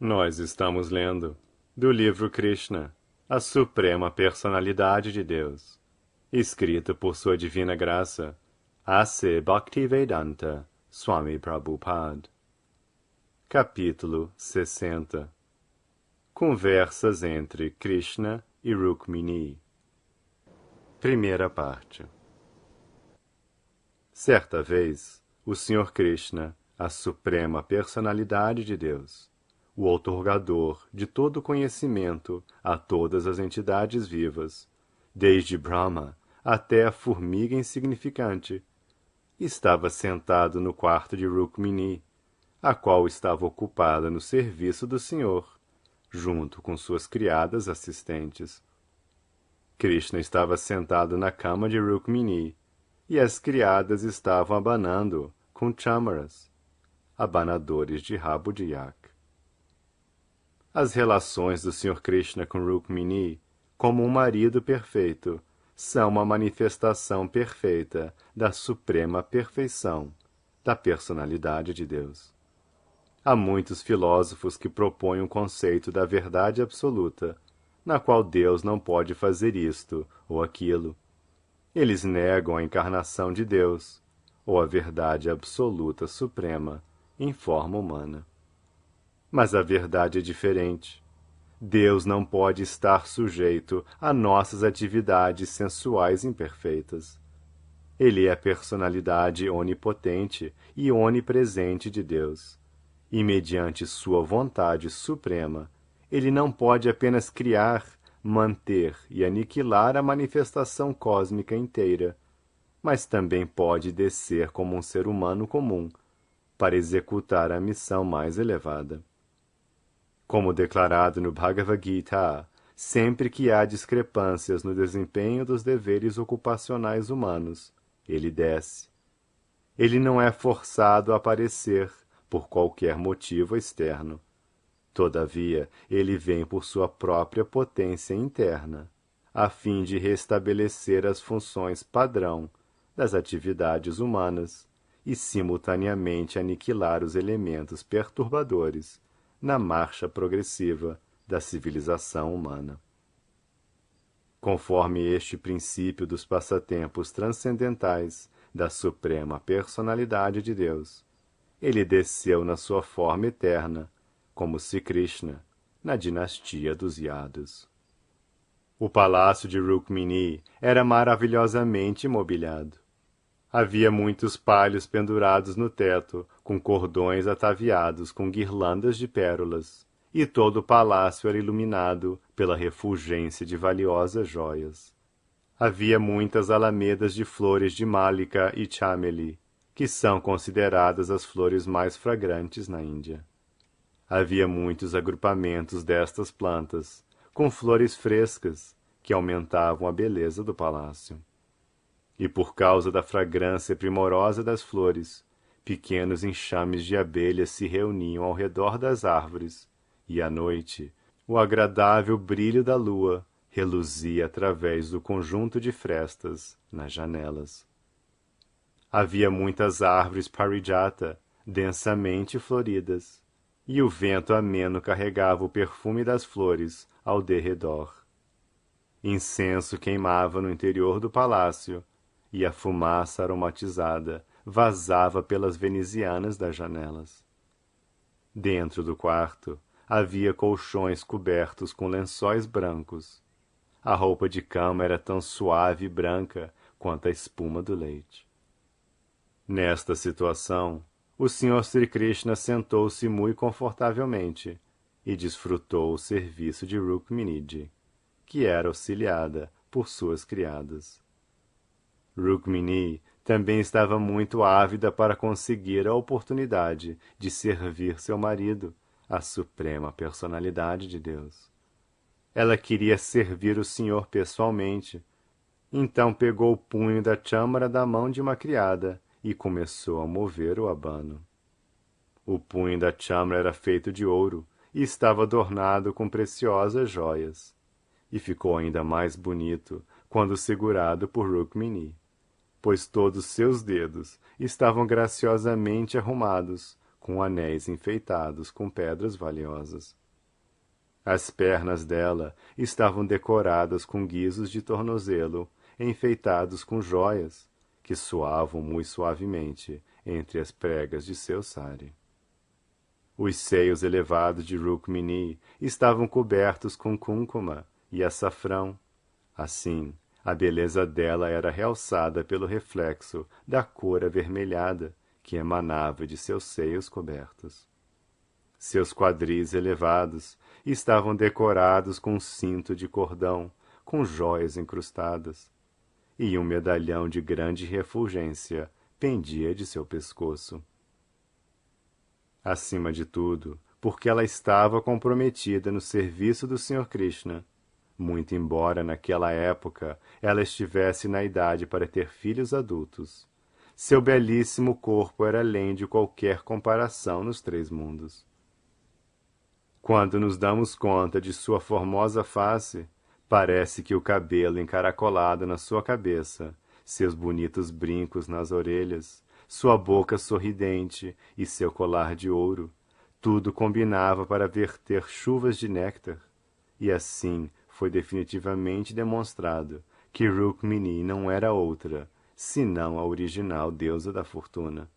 Nós estamos lendo do livro Krishna, a Suprema Personalidade de Deus, escrito por Sua Divina Graça, A.C. Bhaktivedanta Swami Prabhupada. Capítulo 60. Conversas entre Krishna e Rukmini. Primeira parte. Certa vez, o Sr. Krishna, a Suprema Personalidade de Deus, o outorgador de todo conhecimento a todas as entidades vivas, desde Brahma até a formiga insignificante, estava sentado no quarto de Rukmini, a qual estava ocupada no serviço do Senhor, junto com suas criadas assistentes. Krishna estava sentado na cama de Rukmini, e as criadas estavam abanando com chamaras, abanadores de rabo de yak. As relações do Sr. Krishna com Rukmini, como um marido perfeito, são uma manifestação perfeita da suprema perfeição da personalidade de Deus. Há muitos filósofos que propõem um conceito da verdade absoluta, na qual Deus não pode fazer isto ou aquilo. Eles negam a encarnação de Deus, ou a verdade absoluta suprema, em forma humana. Mas a verdade é diferente. Deus não pode estar sujeito a nossas atividades sensuais imperfeitas. Ele é a personalidade onipotente e onipresente de Deus, e mediante sua vontade suprema, ele não pode apenas criar, manter e aniquilar a manifestação cósmica inteira, mas também pode descer como um ser humano comum, para executar a missão mais elevada. Como declarado no Bhagavad Gita, sempre que há discrepâncias no desempenho dos deveres ocupacionais humanos, ele desce. Ele não é forçado a aparecer por qualquer motivo externo. Todavia, ele vem por sua própria potência interna, a fim de restabelecer as funções padrão das atividades humanas e simultaneamente aniquilar os elementos perturbadores na marcha progressiva da civilização humana. Conforme este princípio dos passatempos transcendentais da suprema personalidade de Deus, ele desceu na sua forma eterna, como Sri Krishna, na dinastia dos Yadus. O palácio de Rukmini era maravilhosamente mobiliado. Havia muitos palhos pendurados no teto, com cordões ataviados com guirlandas de pérolas, e todo o palácio era iluminado pela refulgência de valiosas joias. Havia muitas alamedas de flores de málica e chameli, que são consideradas as flores mais fragrantes na Índia. Havia muitos agrupamentos destas plantas, com flores frescas, que aumentavam a beleza do palácio. E por causa da fragrância primorosa das flores, pequenos enxames de abelhas se reuniam ao redor das árvores, e à noite, o agradável brilho da lua reluzia através do conjunto de frestas nas janelas. Havia muitas árvores parijata, densamente floridas, e o vento ameno carregava o perfume das flores ao derredor. Incenso queimava no interior do palácio, e a fumaça aromatizada vazava pelas venezianas das janelas. Dentro do quarto havia colchões cobertos com lençóis brancos. A roupa de cama era tão suave e branca quanto a espuma do leite. Nesta situação, o Sr. Sri Krishna sentou-se muito confortavelmente e desfrutou o serviço de Rukminiji, que era auxiliada por suas criadas. Rukmini também estava muito ávida para conseguir a oportunidade de servir seu marido, a suprema personalidade de Deus. Ela queria servir o Senhor pessoalmente, então pegou o punho da châmara da mão de uma criada e começou a mover o abano. O punho da châmara era feito de ouro e estava adornado com preciosas joias, e ficou ainda mais bonito quando segurado por Rukmini, pois todos seus dedos estavam graciosamente arrumados com anéis enfeitados com pedras valiosas. As pernas dela estavam decoradas com guizos de tornozelo, enfeitados com joias, que soavam muito suavemente entre as pregas de seu sari. Os seios elevados de Rukmini estavam cobertos com cúncuma e açafrão. Assim, a beleza dela era realçada pelo reflexo da cor avermelhada que emanava de seus seios cobertos. Seus quadris elevados estavam decorados com um cinto de cordão, com joias incrustadas, e um medalhão de grande refulgência pendia de seu pescoço. Acima de tudo, porque ela estava comprometida no serviço do Sr. Krishna, muito embora naquela época ela estivesse na idade para ter filhos adultos. Seu belíssimo corpo era além de qualquer comparação nos três mundos. Quando nos damos conta de sua formosa face, parece que o cabelo encaracolado na sua cabeça, seus bonitos brincos nas orelhas, sua boca sorridente e seu colar de ouro, tudo combinava para verter chuvas de néctar, e assim foi definitivamente demonstrado que Rukmini não era outra, senão a original deusa da fortuna,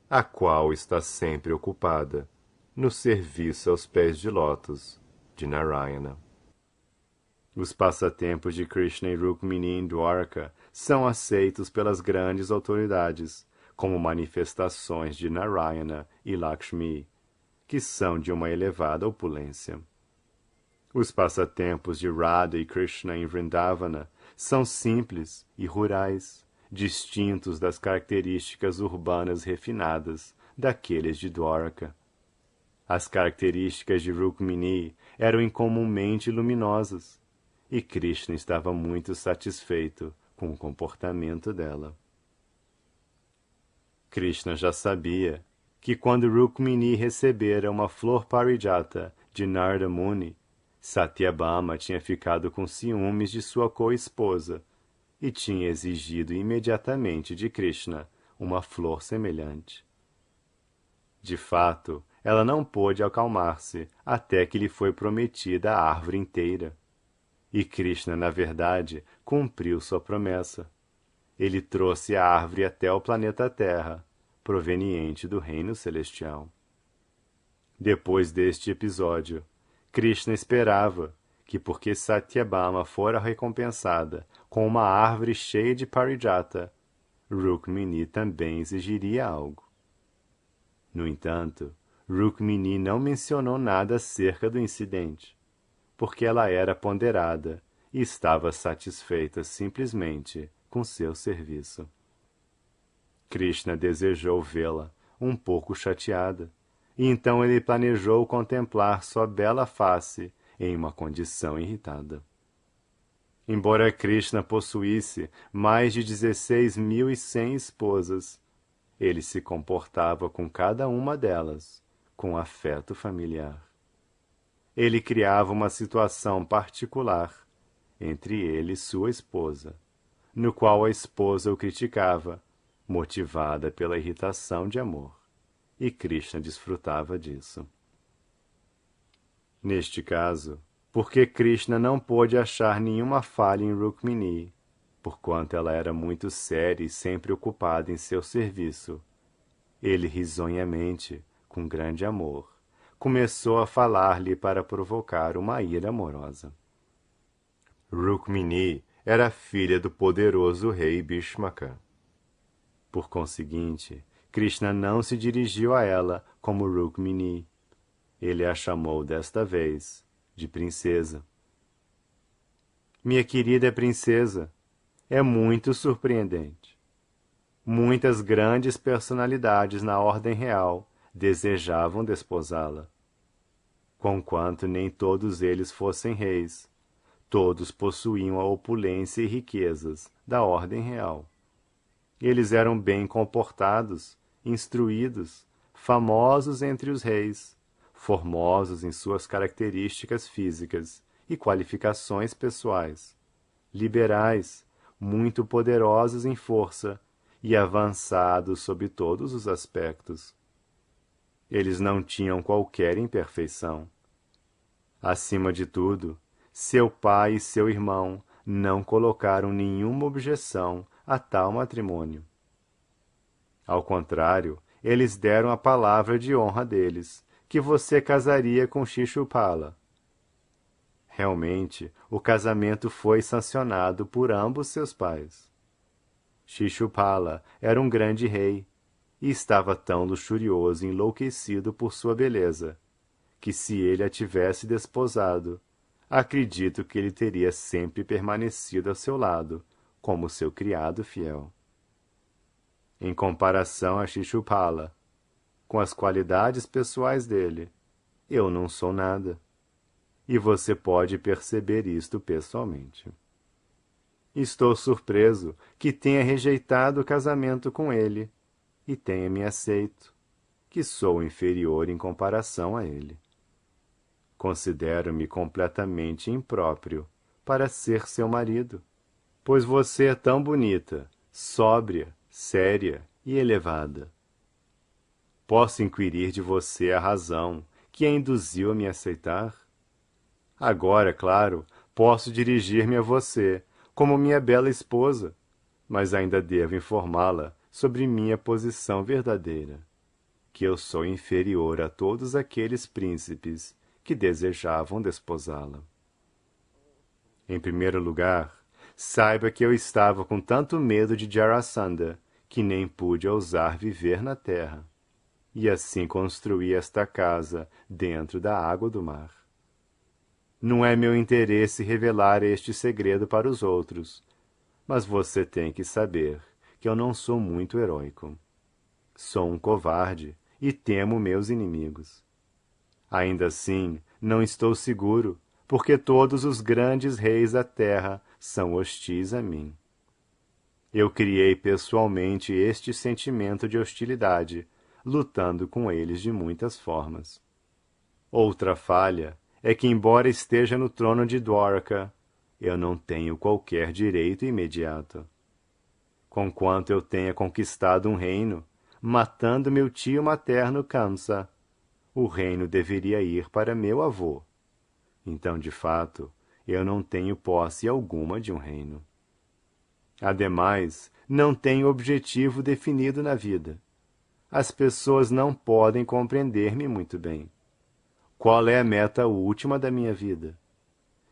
a qual está sempre ocupada no serviço aos pés de lótus de Narayana. Os passatempos de Krishna e Rukmini em Dwarka são aceitos pelas grandes autoridades como manifestações de Narayana e Lakshmi, que são de uma elevada opulência. Os passatempos de Radha e Krishna em Vrindavana são simples e rurais, distintos das características urbanas refinadas daqueles de Dwarka. As características de Rukmini eram incomumente luminosas, e Krishna estava muito satisfeito com o comportamento dela. Krishna já sabia que quando Rukmini recebera uma flor parijata de Narada Muni, Satyabhama tinha ficado com ciúmes de sua co-esposa e tinha exigido imediatamente de Krishna uma flor semelhante. De fato, ela não pôde acalmar-se até que lhe foi prometida a árvore inteira. E Krishna, na verdade, cumpriu sua promessa. Ele trouxe a árvore até o planeta Terra, proveniente do reino celestial. Depois deste episódio, Krishna esperava que, porque Satyabhama fora recompensada com uma árvore cheia de parijata, Rukmini também exigiria algo. No entanto, Rukmini não mencionou nada acerca do incidente, porque ela era ponderada e estava satisfeita simplesmente com seu serviço. Krishna desejou vê-la um pouco chateada, e então ele planejou contemplar sua bela face em uma condição irritada. Embora Krishna possuísse mais de 16.100 esposas, ele se comportava com cada uma delas com afeto familiar. Ele criava uma situação particular entre ele e sua esposa, no qual a esposa o criticava, motivada pela irritação de amor, e Krishna desfrutava disso. Neste caso, porque Krishna não pôde achar nenhuma falha em Rukmini, porquanto ela era muito séria e sempre ocupada em seu serviço, ele risonhamente, com grande amor, começou a falar-lhe para provocar uma ira amorosa. Rukmini era filha do poderoso rei Bhishmaka. Por conseguinte, Krishna não se dirigiu a ela como Rukmini. Ele a chamou desta vez de princesa. Minha querida princesa, é muito surpreendente. Muitas grandes personalidades na ordem real desejavam desposá-la. Conquanto nem todos eles fossem reis, todos possuíam a opulência e riquezas da ordem real. Eles eram bem comportados, instruídos, famosos entre os reis, formosos em suas características físicas e qualificações pessoais, liberais, muito poderosos em força e avançados sob todos os aspectos. Eles não tinham qualquer imperfeição. Acima de tudo, seu pai e seu irmão não colocaram nenhuma objeção a tal matrimônio. Ao contrário, eles deram a palavra de honra deles, que você casaria com Shishupala. Realmente, o casamento foi sancionado por ambos seus pais. Shishupala era um grande rei, e estava tão luxurioso e enlouquecido por sua beleza, que se ele a tivesse desposado, acredito que ele teria sempre permanecido ao seu lado, como seu criado fiel. Em comparação a Shishupala, com as qualidades pessoais dele, eu não sou nada. E você pode perceber isto pessoalmente. Estou surpreso que tenha rejeitado o casamento com ele e tenha me aceito, que sou inferior em comparação a ele. Considero-me completamente impróprio para ser seu marido, pois você é tão bonita, sóbria, séria e elevada. Posso inquirir de você a razão que a induziu a me aceitar? Agora, claro, posso dirigir-me a você, como minha bela esposa, mas ainda devo informá-la sobre minha posição verdadeira, que eu sou inferior a todos aqueles príncipes que desejavam desposá-la. Em primeiro lugar, saiba que eu estava com tanto medo de Jarasandha que nem pude ousar viver na terra, e assim construí esta casa dentro da água do mar. Não é meu interesse revelar este segredo para os outros, mas você tem que saber que eu não sou muito heróico. Sou um covarde e temo meus inimigos. Ainda assim, não estou seguro, porque todos os grandes reis da terra são hostis a mim. Eu criei pessoalmente este sentimento de hostilidade, lutando com eles de muitas formas. Outra falha é que, embora esteja no trono de Dwarka, eu não tenho qualquer direito imediato. Conquanto eu tenha conquistado um reino, matando meu tio materno Kamsa, o reino deveria ir para meu avô. Então, de fato, eu não tenho posse alguma de um reino. Ademais, não tenho objetivo definido na vida. As pessoas não podem compreender-me muito bem. Qual é a meta última da minha vida?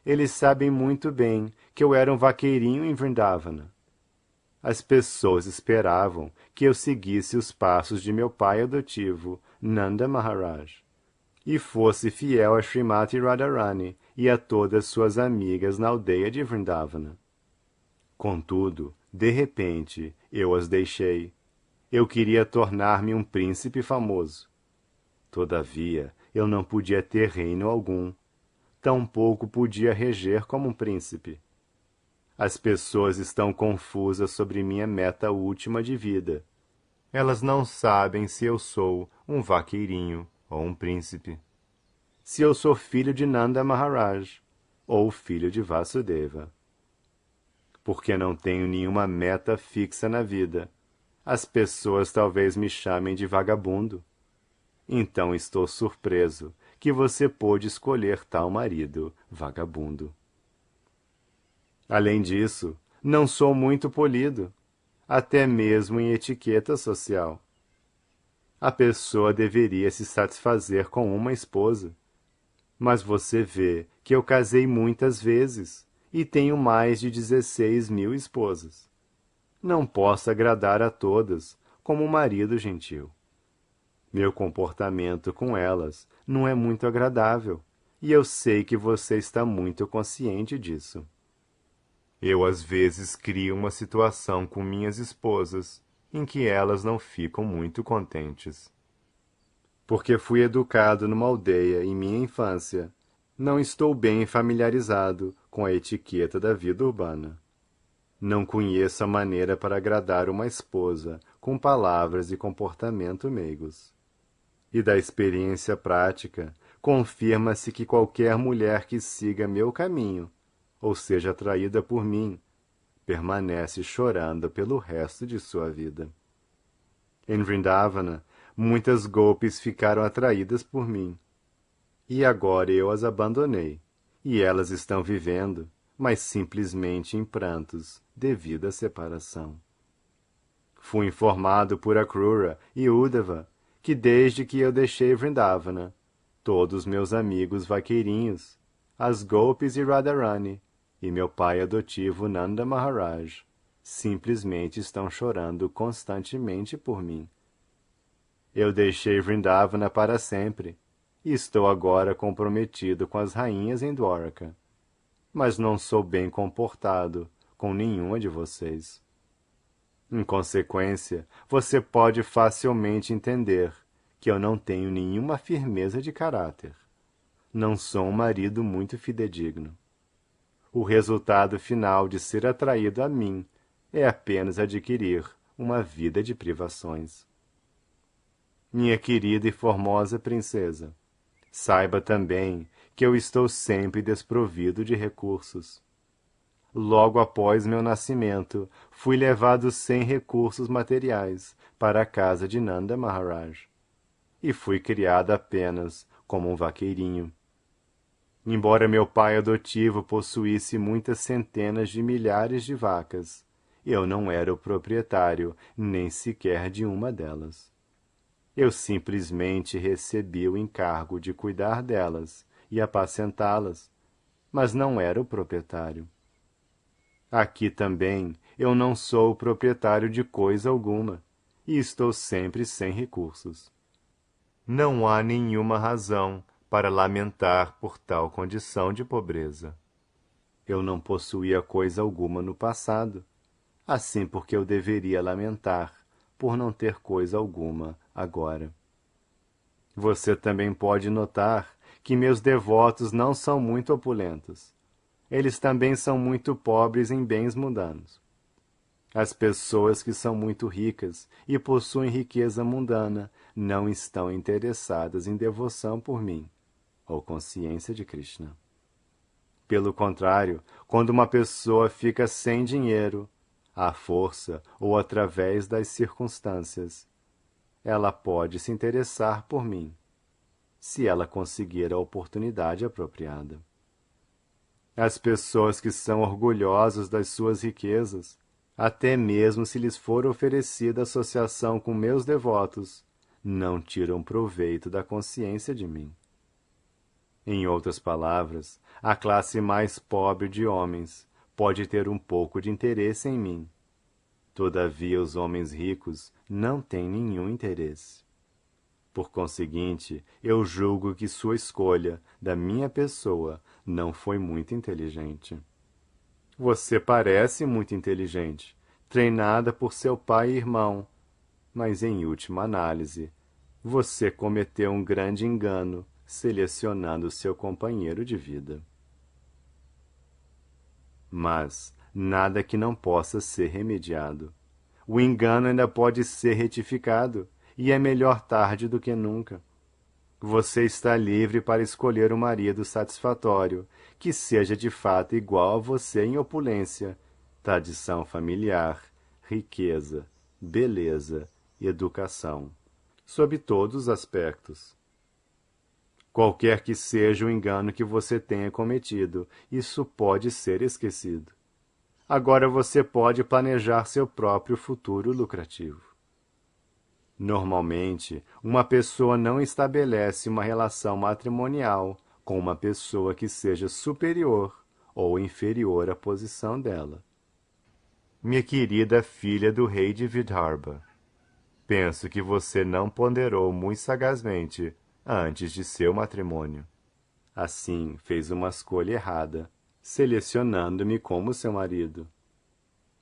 Eles sabem muito bem que eu era um vaqueirinho em Vrindavana. As pessoas esperavam que eu seguisse os passos de meu pai adotivo, Nanda Maharaj, e fosse fiel a Srimati Radharani e a todas suas amigas na aldeia de Vrindavana. Contudo, de repente, eu as deixei. Eu queria tornar-me um príncipe famoso. Todavia, eu não podia ter reino algum. Tampouco podia reger como um príncipe. As pessoas estão confusas sobre minha meta última de vida. Elas não sabem se eu sou um vaqueirinho ou um príncipe. Se eu sou filho de Nanda Maharaj ou filho de Vasudeva. Porque não tenho nenhuma meta fixa na vida. As pessoas talvez me chamem de vagabundo. Então estou surpreso que você pôde escolher tal marido, vagabundo. Além disso, não sou muito polido, até mesmo em etiqueta social. A pessoa deveria se satisfazer com uma esposa. Mas você vê que eu casei muitas vezes e tenho mais de 16.000 esposas. Não posso agradar a todas como um marido gentil. Meu comportamento com elas não é muito agradável, e eu sei que você está muito consciente disso. Eu às vezes crio uma situação com minhas esposas em que elas não ficam muito contentes. Porque fui educado numa aldeia em minha infância, não estou bem familiarizado com a etiqueta da vida urbana. Não conheço a maneira para agradar uma esposa com palavras e comportamento meigos. E da experiência prática, confirma-se que qualquer mulher que siga meu caminho, ou seja atraída por mim, permanece chorando pelo resto de sua vida. Em Vrindavana, muitas golpes ficaram atraídas por mim. E agora eu as abandonei, e elas estão vivendo, mas simplesmente em prantos, devido à separação. Fui informado por Akrura e Uddhava que desde que eu deixei Vrindavana, todos meus amigos vaqueirinhos, as Gopis e Radharani, e meu pai adotivo Nanda Maharaj, simplesmente estão chorando constantemente por mim. Eu deixei Vrindavana para sempre, e estou agora comprometido com as rainhas em Dwarka, mas não sou bem comportado com nenhuma de vocês. Em consequência, você pode facilmente entender que eu não tenho nenhuma firmeza de caráter. Não sou um marido muito fidedigno. O resultado final de ser atraído a mim é apenas adquirir uma vida de privações. Minha querida e formosa princesa, saiba também que eu estou sempre desprovido de recursos. Logo após meu nascimento, fui levado sem recursos materiais para a casa de Nanda Maharaj, e fui criado apenas como um vaqueirinho. Embora meu pai adotivo possuísse muitas centenas de milhares de vacas, eu não era o proprietário nem sequer de uma delas. Eu simplesmente recebi o encargo de cuidar delas e apacentá-las, mas não era o proprietário. Aqui também eu não sou o proprietário de coisa alguma, e estou sempre sem recursos. Não há nenhuma razão para lamentar por tal condição de pobreza. Eu não possuía coisa alguma no passado, assim porque eu deveria lamentar por não ter coisa alguma agora. Você também pode notar que meus devotos não são muito opulentos. Eles também são muito pobres em bens mundanos. As pessoas que são muito ricas e possuem riqueza mundana não estão interessadas em devoção por mim, ou consciência de Krishna. Pelo contrário, quando uma pessoa fica sem dinheiro, à força ou através das circunstâncias, ela pode se interessar por mim, se ela conseguir a oportunidade apropriada. As pessoas que são orgulhosas das suas riquezas, até mesmo se lhes for oferecida associação com meus devotos, não tiram proveito da consciência de mim. Em outras palavras, a classe mais pobre de homens pode ter um pouco de interesse em mim. Todavia, os homens ricos não têm nenhum interesse. Por conseguinte, eu julgo que sua escolha da minha pessoa não foi muito inteligente. Você parece muito inteligente, treinada por seu pai e irmão, mas em última análise, você cometeu um grande engano selecionando seu companheiro de vida. Mas nada que não possa ser remediado. O engano ainda pode ser retificado, e é melhor tarde do que nunca. Você está livre para escolher um marido satisfatório, que seja de fato igual a você em opulência, tradição familiar, riqueza, beleza, educação, sob todos os aspectos. Qualquer que seja o engano que você tenha cometido, isso pode ser esquecido. Agora você pode planejar seu próprio futuro lucrativo. Normalmente, uma pessoa não estabelece uma relação matrimonial com uma pessoa que seja superior ou inferior à posição dela. Minha querida filha do rei de Vidarbha, penso que você não ponderou muito sagazmente antes de seu matrimônio. Assim, fez uma escolha errada, selecionando-me como seu marido.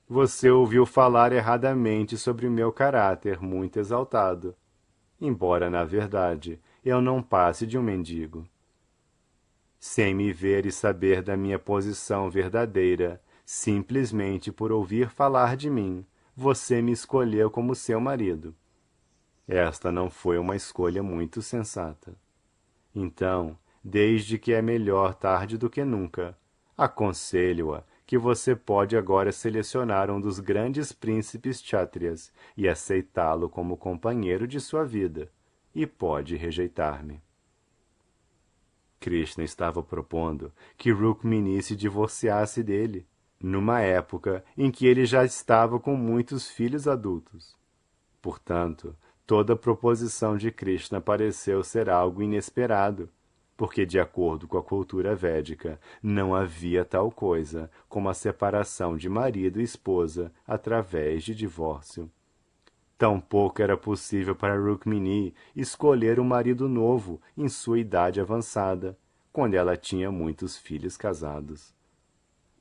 Você ouviu falar erradamente sobre o meu caráter muito exaltado, embora, na verdade, eu não passe de um mendigo. Sem me ver e saber da minha posição verdadeira, simplesmente por ouvir falar de mim, você me escolheu como seu marido. Esta não foi uma escolha muito sensata. Então, desde que é melhor tarde do que nunca, aconselho-a que você pode agora selecionar um dos grandes príncipes Kshatriyas e aceitá-lo como companheiro de sua vida, e pode rejeitar-me. Krishna estava propondo que Rukmini se divorciasse dele, numa época em que ele já estava com muitos filhos adultos. Portanto, toda a proposição de Krishna pareceu ser algo inesperado, porque, de acordo com a cultura védica, não havia tal coisa como a separação de marido e esposa através de divórcio. Tampouco era possível para Rukmini escolher um marido novo em sua idade avançada, quando ela tinha muitos filhos casados.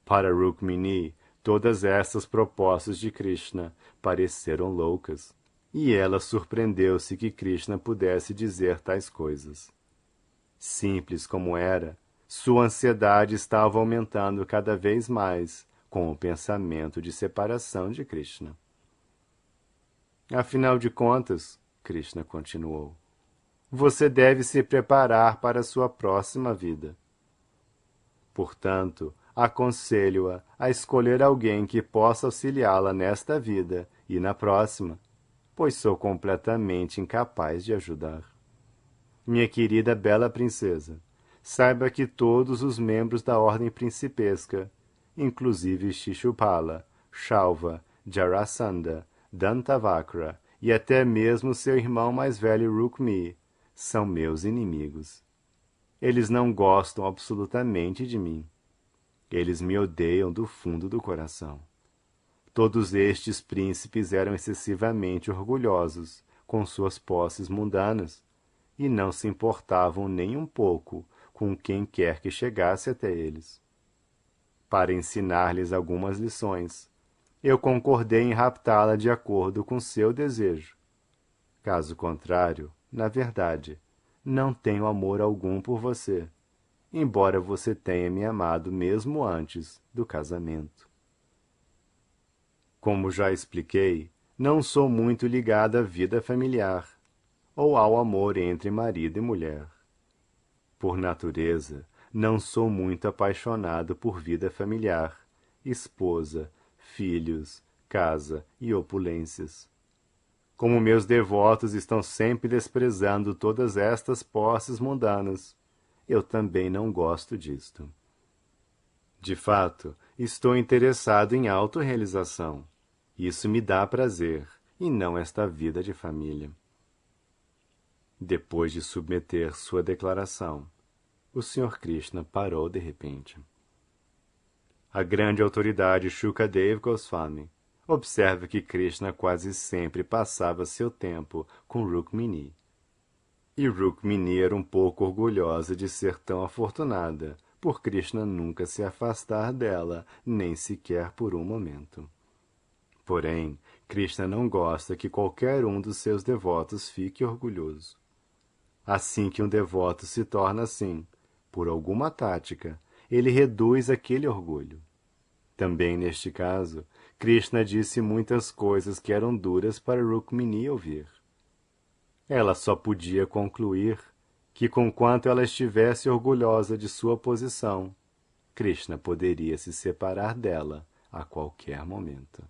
Para Rukmini, todas essas propostas de Krishna pareceram loucas, e ela surpreendeu-se que Krishna pudesse dizer tais coisas. Simples como era, sua ansiedade estava aumentando cada vez mais com o pensamento de separação de Krishna. Afinal de contas, Krishna continuou, você deve se preparar para a sua próxima vida. Portanto, aconselho-a a escolher alguém que possa auxiliá-la nesta vida e na próxima, pois sou completamente incapaz de ajudar. Minha querida bela princesa, saiba que todos os membros da ordem principesca, inclusive Shishupala, Shalva, Jarasandha, Dantavakra e até mesmo seu irmão mais velho Rukmi, são meus inimigos. Eles não gostam absolutamente de mim. Eles me odeiam do fundo do coração. Todos estes príncipes eram excessivamente orgulhosos com suas posses mundanas e não se importavam nem um pouco com quem quer que chegasse até eles. Para ensinar-lhes algumas lições, eu concordei em raptá-la de acordo com seu desejo. Caso contrário, na verdade, não tenho amor algum por você, embora você tenha me amado mesmo antes do casamento. Como já expliquei, não sou muito ligada à vida familiar, ou ao amor entre marido e mulher. Por natureza, não sou muito apaixonado por vida familiar, esposa, filhos, casa e opulências. Como meus devotos estão sempre desprezando todas estas posses mundanas, eu também não gosto disto. De fato, estou interessado em autorrealização. Isso me dá prazer, e não esta vida de família. Depois de submeter sua declaração, o Sr. Krishna parou de repente. A grande autoridade Shukadeva Goswami observa que Krishna quase sempre passava seu tempo com Rukmini. E Rukmini era um pouco orgulhosa de ser tão afortunada, por Krishna nunca se afastar dela, nem sequer por um momento. Porém, Krishna não gosta que qualquer um dos seus devotos fique orgulhoso. Assim que um devoto se torna assim, por alguma tática, ele reduz aquele orgulho. Também neste caso, Krishna disse muitas coisas que eram duras para Rukmini ouvir. Ela só podia concluir que, conquanto ela estivesse orgulhosa de sua posição, Krishna poderia se separar dela a qualquer momento.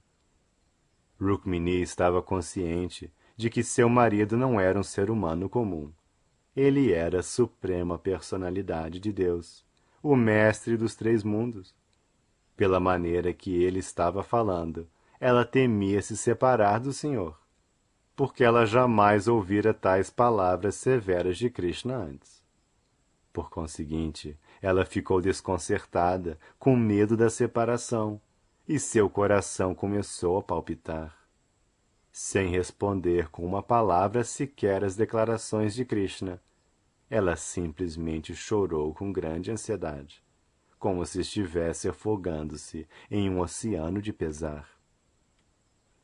Rukmini estava consciente de que seu marido não era um ser humano comum. Ele era a suprema personalidade de Deus, o mestre dos três mundos. Pela maneira que ele estava falando, ela temia se separar do Senhor, porque ela jamais ouvira tais palavras severas de Krishna antes. Por conseguinte, ela ficou desconcertada, com medo da separação, e seu coração começou a palpitar. Sem responder com uma palavra sequer às declarações de Krishna, ela simplesmente chorou com grande ansiedade, como se estivesse afogando-se em um oceano de pesar.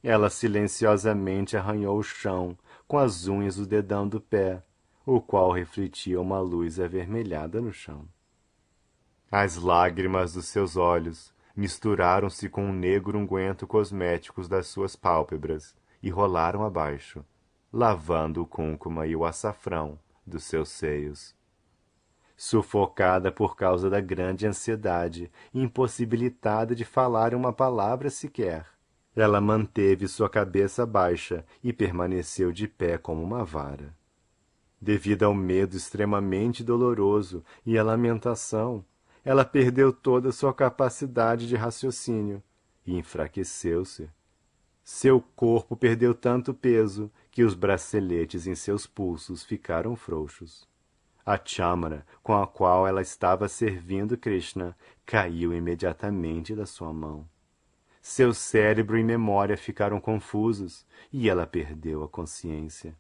Ela silenciosamente arranhou o chão com as unhas do dedão do pé, o qual refletia uma luz avermelhada no chão. As lágrimas dos seus olhos misturaram-se com o negro unguento cosméticos das suas pálpebras e rolaram abaixo, lavando o cúncuma e o açafrão dos seus seios. sufocada por causa da grande ansiedade, impossibilitada de falar uma palavra sequer. Ela manteve sua cabeça baixa e permaneceu de pé como uma vara. Devido ao medo extremamente doloroso e à lamentação, ela perdeu toda sua capacidade de raciocínio e enfraqueceu-se. Seu corpo perdeu tanto peso que os braceletes em seus pulsos ficaram frouxos. A chamara com a qual ela estava servindo Krishna caiu imediatamente da sua mão. Seu cérebro e memória ficaram confusos e ela perdeu a consciência.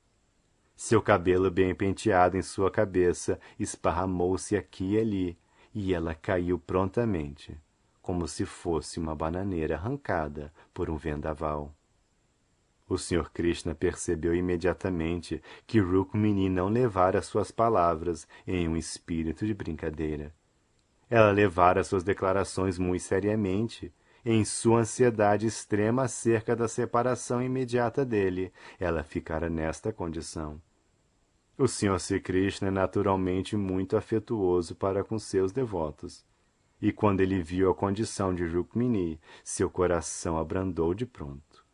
Seu cabelo bem penteado em sua cabeça esparramou-se aqui e ali, e ela caiu prontamente, como se fosse uma bananeira arrancada por um vendaval. O Sr. Krishna percebeu imediatamente que Rukmini não levara suas palavras em um espírito de brincadeira. Ela levara suas declarações muito seriamente. Em sua ansiedade extrema acerca da separação imediata dele, ela ficara nesta condição. O Sr. Sri Krishna é naturalmente muito afetuoso para com seus devotos, e quando ele viu a condição de Rukmini, seu coração abrandou de pronto.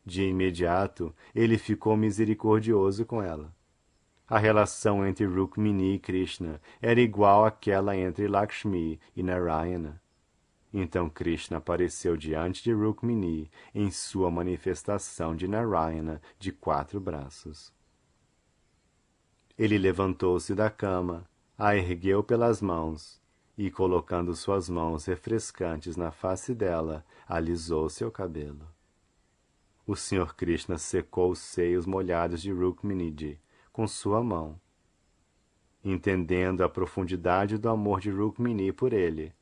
De imediato, ele ficou misericordioso com ela. A relação entre Rukmini e Krishna era igual àquela entre Lakshmi e Narayana. Então Krishna apareceu diante de Rukmini em sua manifestação de Narayana de 4 braços. Ele levantou-se da cama, a ergueu pelas mãos e, colocando suas mãos refrescantes na face dela, alisou seu cabelo. O Sr. Krishna secou os seios molhados de Rukminiji com sua mão. Entendendo a profundidade do amor de Rukmini por ele,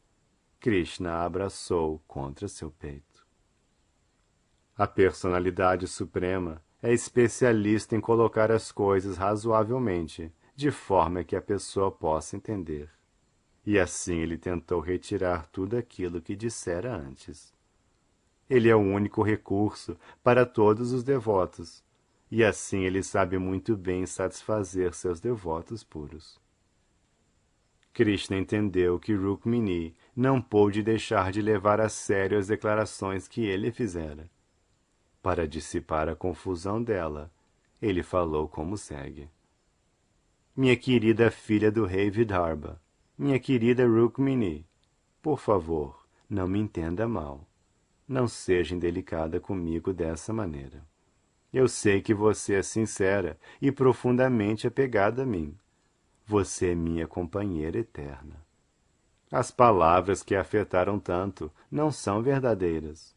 Krishna a abraçou contra seu peito. A personalidade suprema é especialista em colocar as coisas razoavelmente, de forma que a pessoa possa entender. E assim ele tentou retirar tudo aquilo que dissera antes. Ele é o único recurso para todos os devotos, e assim ele sabe muito bem satisfazer seus devotos puros. Krishna entendeu que Rukmini não pôde deixar de levar a sério as declarações que ele fizera. Para dissipar a confusão dela, ele falou como segue. Minha querida filha do rei Vidarbha, minha querida Rukmini, por favor, não me entenda mal. Não seja indelicada comigo dessa maneira. Eu sei que você é sincera e profundamente apegada a mim. Você é minha companheira eterna. As palavras que a afetaram tanto não são verdadeiras.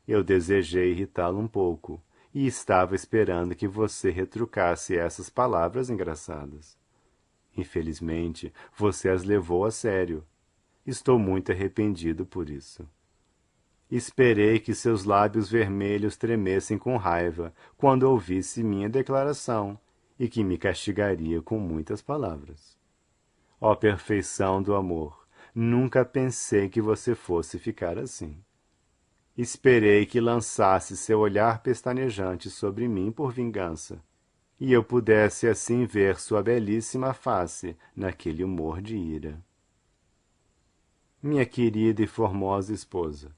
Eu desejei irritá-la um pouco e estava esperando que você retrucasse essas palavras engraçadas. Infelizmente, você as levou a sério. Estou muito arrependido por isso. Esperei que seus lábios vermelhos tremessem com raiva quando ouvisse minha declaração e que me castigaria com muitas palavras. Ó perfeição do amor, nunca pensei que você fosse ficar assim. Esperei que lançasse seu olhar pestanejante sobre mim por vingança, e eu pudesse assim ver sua belíssima face naquele humor de ira. Minha querida e formosa esposa,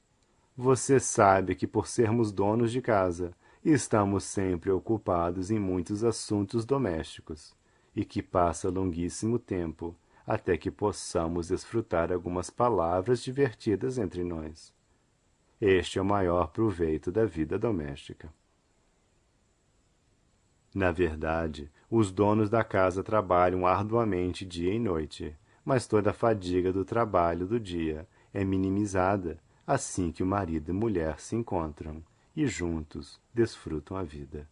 você sabe que por sermos donos de casa, estamos sempre ocupados em muitos assuntos domésticos, e que passa longuíssimo tempo até que possamos desfrutar algumas palavras divertidas entre nós. Este é o maior proveito da vida doméstica. Na verdade, os donos da casa trabalham arduamente dia e noite, mas toda a fadiga do trabalho do dia é minimizada assim que o marido e mulher se encontram e juntos desfrutam a vida.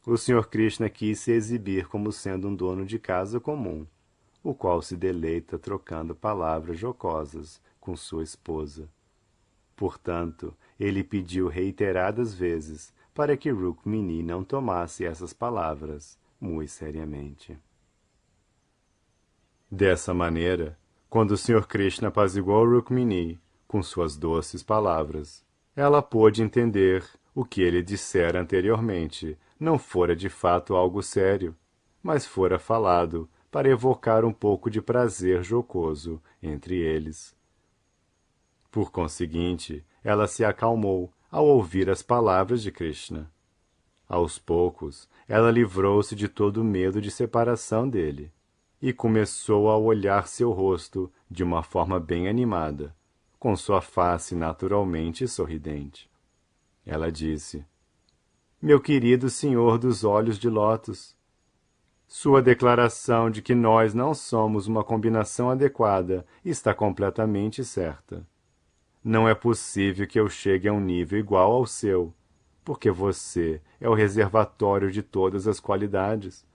O Sr. Krishna quis se exibir como sendo um dono de casa comum, o qual se deleita trocando palavras jocosas com sua esposa. Portanto, ele pediu reiteradas vezes para que Rukmini não tomasse essas palavras muito seriamente. Dessa maneira, quando o Sr. Krishna apaziguou Rukmini com suas doces palavras, ela pôde entender o que ele dissera anteriormente não fora de fato algo sério, mas fora falado para evocar um pouco de prazer jocoso entre eles. Por conseguinte, ela se acalmou ao ouvir as palavras de Krishna. Aos poucos, ela livrou-se de todo o medo de separação dele e começou a olhar seu rosto de uma forma bem animada, com sua face naturalmente sorridente. Ela disse: Meu querido senhor dos olhos de lótus, sua declaração de que nós não somos uma combinação adequada está completamente certa. Não é possível que eu chegue a um nível igual ao seu, porque você é o reservatório de todas as qualidades,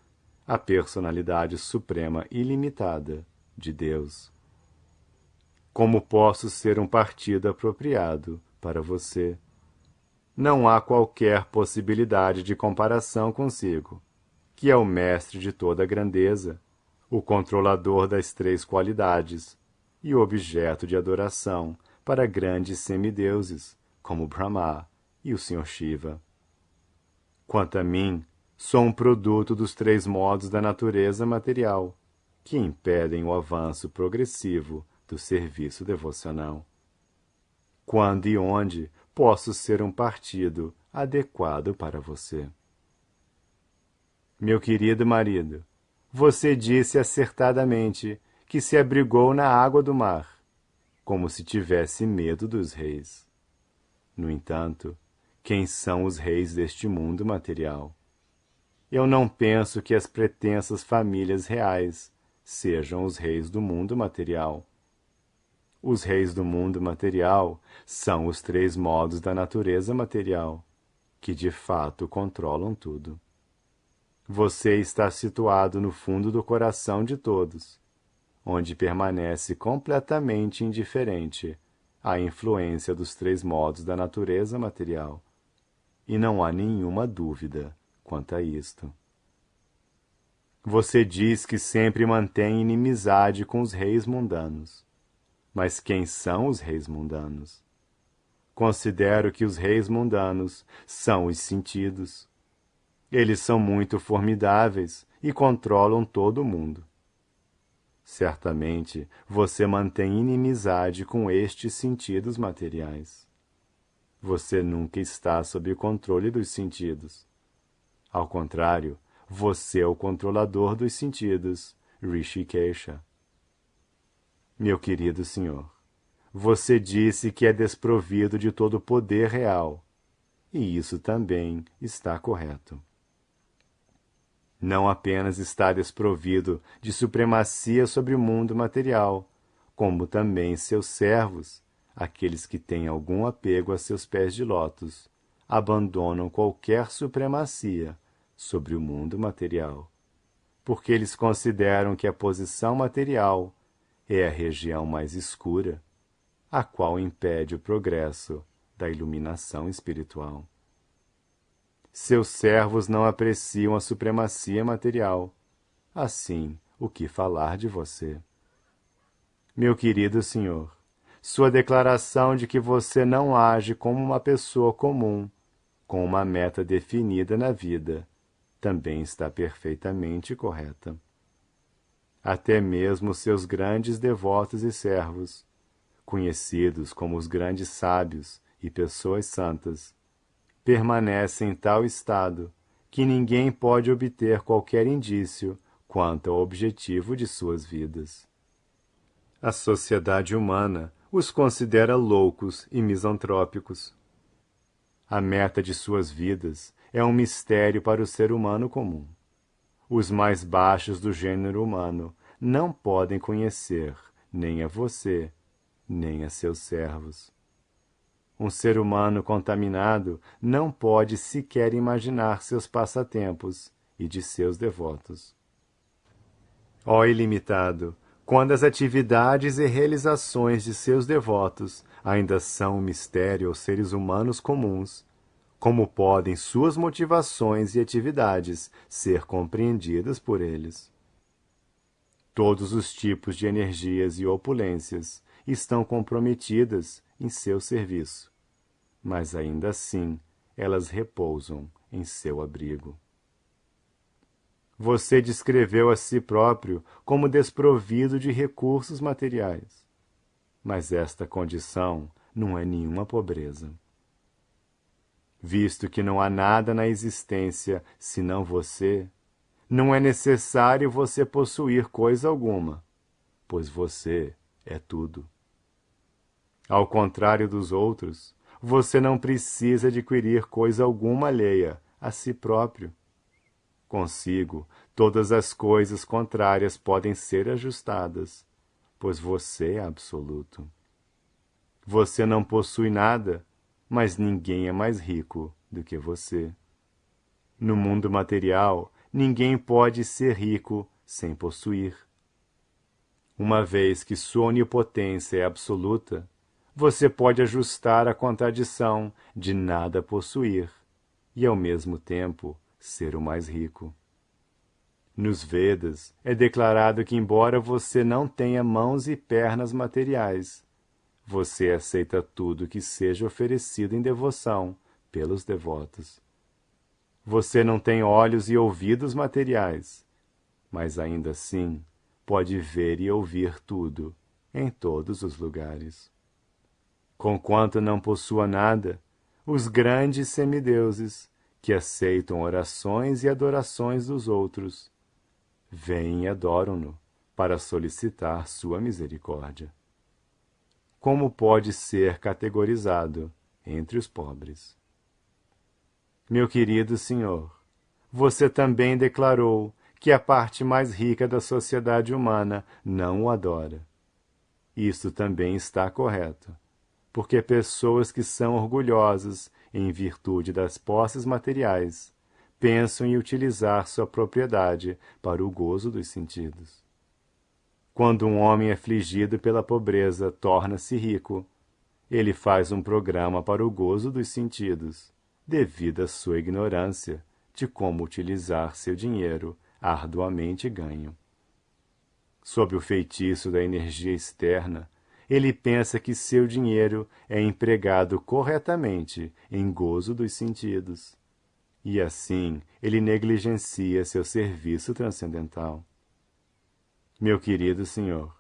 a personalidade suprema ilimitada de Deus. Como posso ser um partido apropriado para você? Não há qualquer possibilidade de comparação consigo, que é o mestre de toda a grandeza, o controlador das três qualidades e o objeto de adoração para grandes semideuses, como Brahma e o Sr. Shiva. Quanto a mim, sou um produto dos três modos da natureza material, que impedem o avanço progressivo do serviço devocional. Quando e onde posso ser um partido adequado para você? Meu querido marido, você disse acertadamente que se abrigou na água do mar, como se tivesse medo dos reis. No entanto, quem são os reis deste mundo material? Eu não penso que as pretensas famílias reais sejam os reis do mundo material. Os reis do mundo material são os três modos da natureza material, que de fato controlam tudo. Você está situado no fundo do coração de todos, onde permanece completamente indiferente à influência dos três modos da natureza material, e não há nenhuma dúvida quanto a isto. Você diz que sempre mantém inimizade com os reis mundanos. Mas quem são os reis mundanos? Considero que os reis mundanos são os sentidos. Eles são muito formidáveis e controlam todo o mundo. Certamente você mantém inimizade com estes sentidos materiais. Você nunca está sob o controle dos sentidos. Ao contrário, você é o controlador dos sentidos, Rishikesha. Meu querido senhor, você disse que é desprovido de todo poder real, e isso também está correto. Não apenas está desprovido de supremacia sobre o mundo material, como também seus servos, aqueles que têm algum apego a seus pés de lótus, abandonam qualquer supremacia sobre o mundo material, porque eles consideram que a posição material é a região mais escura, a qual impede o progresso da iluminação espiritual. Seus servos não apreciam a supremacia material. Assim, o que falar de você? Meu querido senhor, sua declaração de que você não age como uma pessoa comum, com uma meta definida na vida, também está perfeitamente correta. Até mesmo seus grandes devotos e servos, conhecidos como os grandes sábios e pessoas santas, permanecem em tal estado que ninguém pode obter qualquer indício quanto ao objetivo de suas vidas. A sociedade humana os considera loucos e misantrópicos. A meta de suas vidas é um mistério para o ser humano comum. Os mais baixos do gênero humano não podem conhecer nem a você, nem a seus servos. Um ser humano contaminado não pode sequer imaginar seus passatempos e de seus devotos. Ó ilimitado, quando as atividades e realizações de seus devotos ainda são um mistério aos seres humanos comuns, como podem suas motivações e atividades ser compreendidas por eles? Todos os tipos de energias e opulências estão comprometidas em seu serviço, mas ainda assim elas repousam em seu abrigo. Você descreveu a si próprio como desprovido de recursos materiais. Mas esta condição não é nenhuma pobreza. Visto que não há nada na existência senão você, não é necessário você possuir coisa alguma, pois você é tudo. Ao contrário dos outros, você não precisa adquirir coisa alguma alheia a si próprio. Consigo, todas as coisas contrárias podem ser ajustadas, pois você é absoluto. Você não possui nada, mas ninguém é mais rico do que você. No mundo material, ninguém pode ser rico sem possuir. Uma vez que sua onipotência é absoluta, você pode ajustar a contradição de nada possuir e, ao mesmo tempo, ser o mais rico. Nos Vedas é declarado que, embora você não tenha mãos e pernas materiais, você aceita tudo que seja oferecido em devoção pelos devotos. Você não tem olhos e ouvidos materiais, mas ainda assim pode ver e ouvir tudo, em todos os lugares. Conquanto não possua nada, os grandes semideuses, que aceitam orações e adorações dos outros, vêm e adoram-no para solicitar sua misericórdia. Como pode ser categorizado entre os pobres? Meu querido senhor, você também declarou que a parte mais rica da sociedade humana não o adora. Isso também está correto, porque pessoas que são orgulhosas em virtude das posses materiais pensam em utilizar sua propriedade para o gozo dos sentidos. Quando um homem afligido pela pobreza torna-se rico, ele faz um programa para o gozo dos sentidos, devido à sua ignorância de como utilizar seu dinheiro arduamente ganho. Sob o feitiço da energia externa, ele pensa que seu dinheiro é empregado corretamente em gozo dos sentidos. E assim ele negligencia seu serviço transcendental. Meu querido senhor,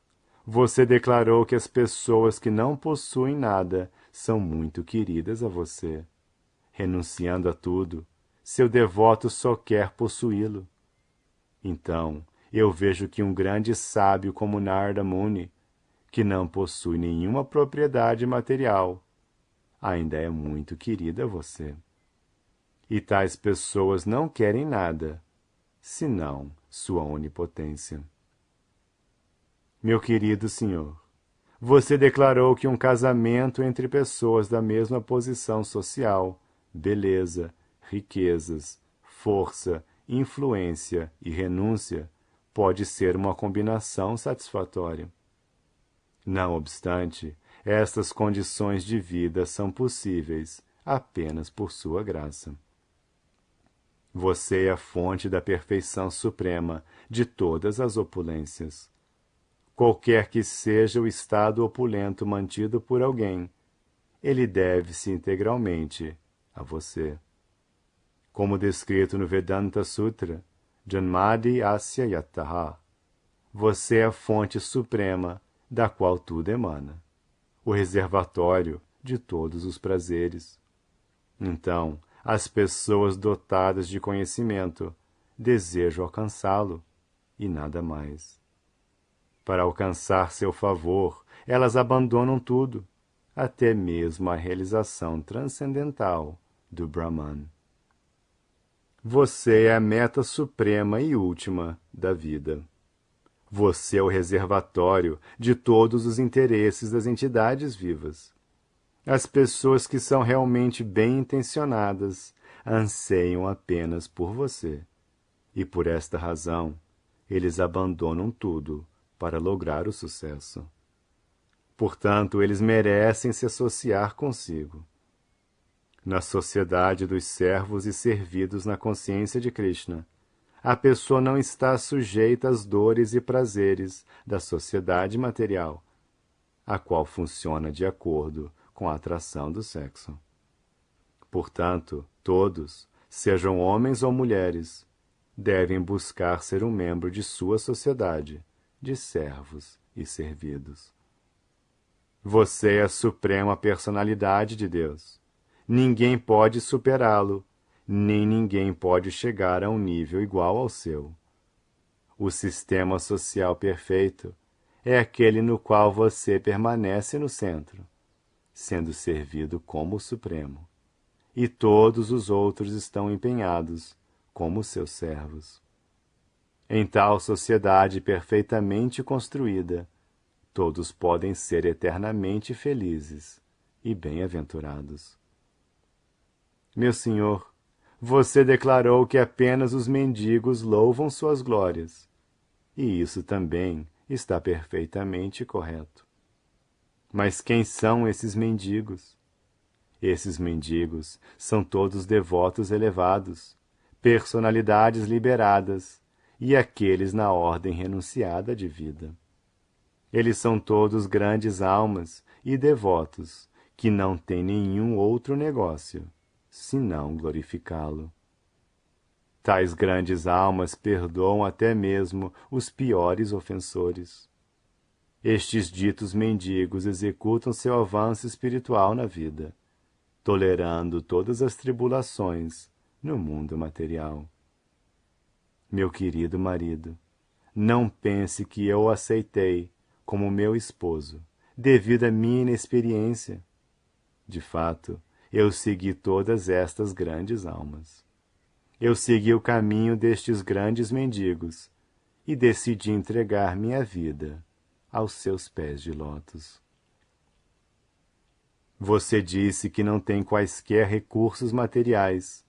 você declarou que as pessoas que não possuem nada são muito queridas a você. Renunciando a tudo, seu devoto só quer possuí-lo. Então, eu vejo que um grande sábio como Narada Muni, que não possui nenhuma propriedade material, ainda é muito querida a você. E tais pessoas não querem nada, senão sua onipotência. Meu querido senhor, você declarou que um casamento entre pessoas da mesma posição social, beleza, riquezas, força, influência e renúncia pode ser uma combinação satisfatória. Não obstante, estas condições de vida são possíveis apenas por sua graça. Você é a fonte da perfeição suprema de todas as opulências. Qualquer que seja o estado opulento mantido por alguém, ele deve-se integralmente a você. Como descrito no Vedanta Sutra, Janmadi Asya Yataha, você é a fonte suprema da qual tudo emana, o reservatório de todos os prazeres. Então, as pessoas dotadas de conhecimento desejam alcançá-lo e nada mais. Para alcançar seu favor, elas abandonam tudo, até mesmo a realização transcendental do Brahman. Você é a meta suprema e última da vida. Você é o reservatório de todos os interesses das entidades vivas. As pessoas que são realmente bem-intencionadas anseiam apenas por você, e por esta razão, eles abandonam tudo para lograr o sucesso. Portanto, eles merecem se associar consigo. Na sociedade dos servos e servidos na consciência de Krishna, a pessoa não está sujeita às dores e prazeres da sociedade material, a qual funciona de acordo com a atração do sexo. Portanto, todos, sejam homens ou mulheres, devem buscar ser um membro de sua sociedade, de servos e servidos. Você é a suprema personalidade de Deus. Ninguém pode superá-lo, nem ninguém pode chegar a um nível igual ao seu. O sistema social perfeito é aquele no qual você permanece no centro, sendo servido como o Supremo, e todos os outros estão empenhados como seus servos. Em tal sociedade perfeitamente construída, todos podem ser eternamente felizes e bem-aventurados. Meu Senhor, você declarou que apenas os mendigos louvam suas glórias, e isso também está perfeitamente correto. Mas quem são esses mendigos? Esses mendigos são todos devotos elevados, personalidades liberadas e aqueles na ordem renunciada de vida. Eles são todos grandes almas e devotos que não têm nenhum outro negócio senão glorificá-lo. Tais grandes almas perdoam até mesmo os piores ofensores. Estes ditos mendigos executam seu avanço espiritual na vida, tolerando todas as tribulações no mundo material. Meu querido marido, não pense que eu o aceitei como meu esposo, devido à minha inexperiência. De fato, eu segui todas estas grandes almas. Eu segui o caminho destes grandes mendigos e decidi entregar minha vida aos seus pés de lótus. Você disse que não tem quaisquer recursos materiais,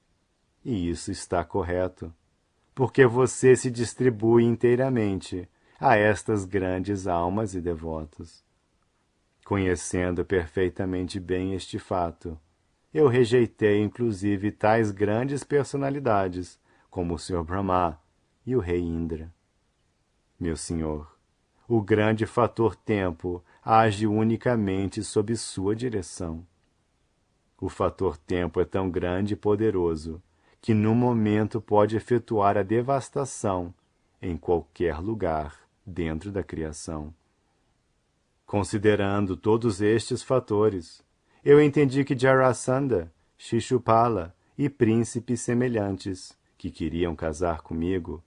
e isso está correto, porque você se distribui inteiramente a estas grandes almas e devotos. Conhecendo perfeitamente bem este fato, eu rejeitei inclusive tais grandes personalidades, como o Sr. Brahma e o Rei Indra. Meu Senhor, o grande fator tempo age unicamente sob sua direção. O fator tempo é tão grande e poderoso que num momento pode efetuar a devastação em qualquer lugar dentro da criação. Considerando todos estes fatores, eu entendi que Jarasandha, Shishupala e príncipes semelhantes que queriam casar comigo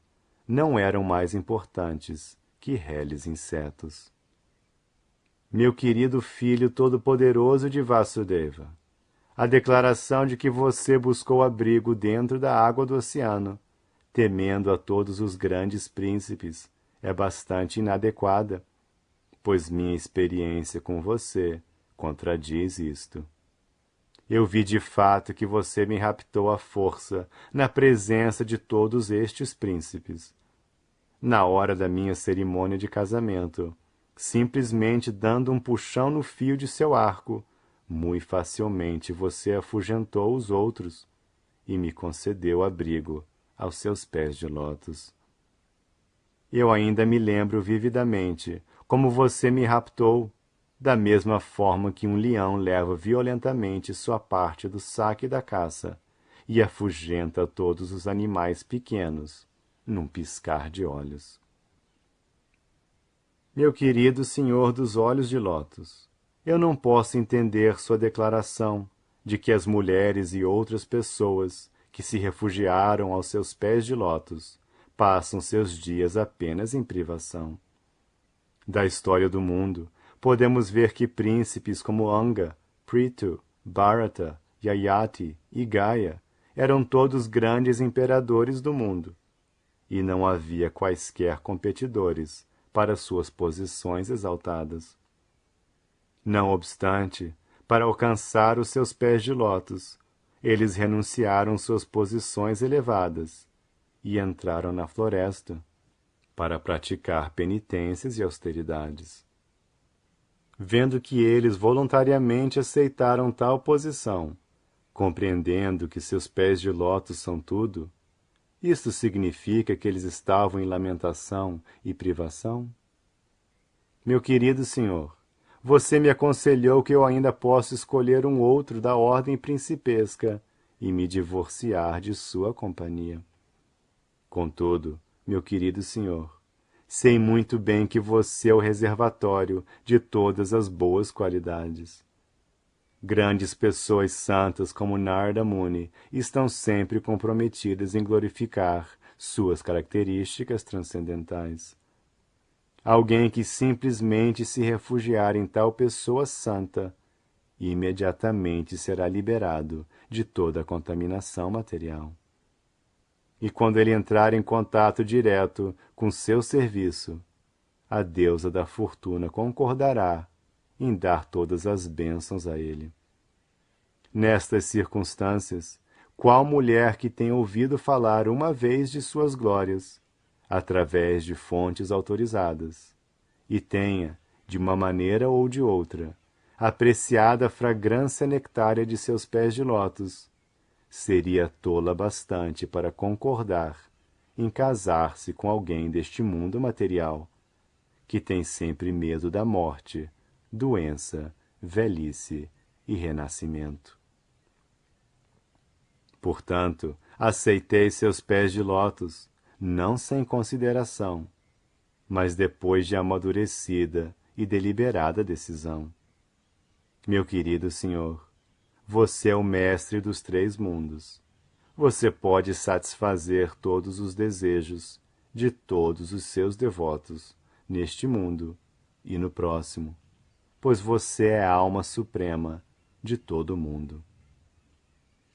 não eram mais importantes que reles insetos. Meu querido filho todo-poderoso de Vasudeva, a declaração de que você buscou abrigo dentro da água do oceano, temendo a todos os grandes príncipes, é bastante inadequada, pois minha experiência com você contradiz isto. Eu vi de fato que você me raptou à força na presença de todos estes príncipes. Na hora da minha cerimônia de casamento, simplesmente dando um puxão no fio de seu arco, muito facilmente você afugentou os outros e me concedeu abrigo aos seus pés de lótus. Eu ainda me lembro vividamente como você me raptou, da mesma forma que um leão leva violentamente sua parte do saque da caça e afugenta todos os animais pequenos, num piscar de olhos. Meu querido senhor dos olhos de lótus, eu não posso entender sua declaração de que as mulheres e outras pessoas que se refugiaram aos seus pés de lótus passam seus dias apenas em privação. Da história do mundo, podemos ver que príncipes como Anga, Prithu, Bharata, Yayati e Gaia eram todos grandes imperadores do mundo, e não havia quaisquer competidores para suas posições exaltadas. Não obstante, para alcançar os seus pés de lótus, eles renunciaram suas posições elevadas e entraram na floresta para praticar penitências e austeridades. Vendo que eles voluntariamente aceitaram tal posição, compreendendo que seus pés de lótus são tudo, isto significa que eles estavam em lamentação e privação? Meu querido senhor, você me aconselhou que eu ainda posso escolher um outro da ordem principesca e me divorciar de sua companhia. Contudo, meu querido senhor, sei muito bem que você é o reservatório de todas as boas qualidades. Grandes pessoas santas como Narada Muni estão sempre comprometidas em glorificar suas características transcendentais. Alguém que simplesmente se refugiar em tal pessoa santa, imediatamente será liberado de toda a contaminação material. E quando ele entrar em contato direto com seu serviço, a deusa da fortuna concordará em dar todas as bênçãos a ele. Nestas circunstâncias, qual mulher que tenha ouvido falar uma vez de suas glórias, através de fontes autorizadas, e tenha, de uma maneira ou de outra, apreciado a fragrância nectária de seus pés de lótus, seria tola bastante para concordar em casar-se com alguém deste mundo material, que tem sempre medo da morte, doença, velhice e renascimento. Portanto, aceitei seus pés de lótus, não sem consideração, mas depois de amadurecida e deliberada decisão. Meu querido senhor, você é o mestre dos 3 mundos. Você pode satisfazer todos os desejos de todos os seus devotos, neste mundo e no próximo, pois você é a alma suprema de todo o mundo.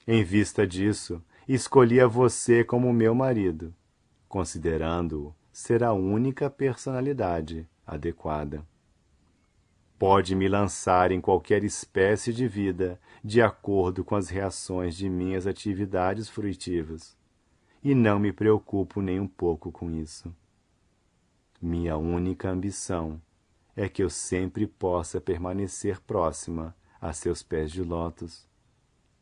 Em vista disso, escolhi a você como meu marido, considerando-o ser a única personalidade adequada. Pode me lançar em qualquer espécie de vida de acordo com as reações de minhas atividades fruitivas, e não me preocupo nem um pouco com isso. Minha única ambição é que eu sempre possa permanecer próxima a seus pés de lótus,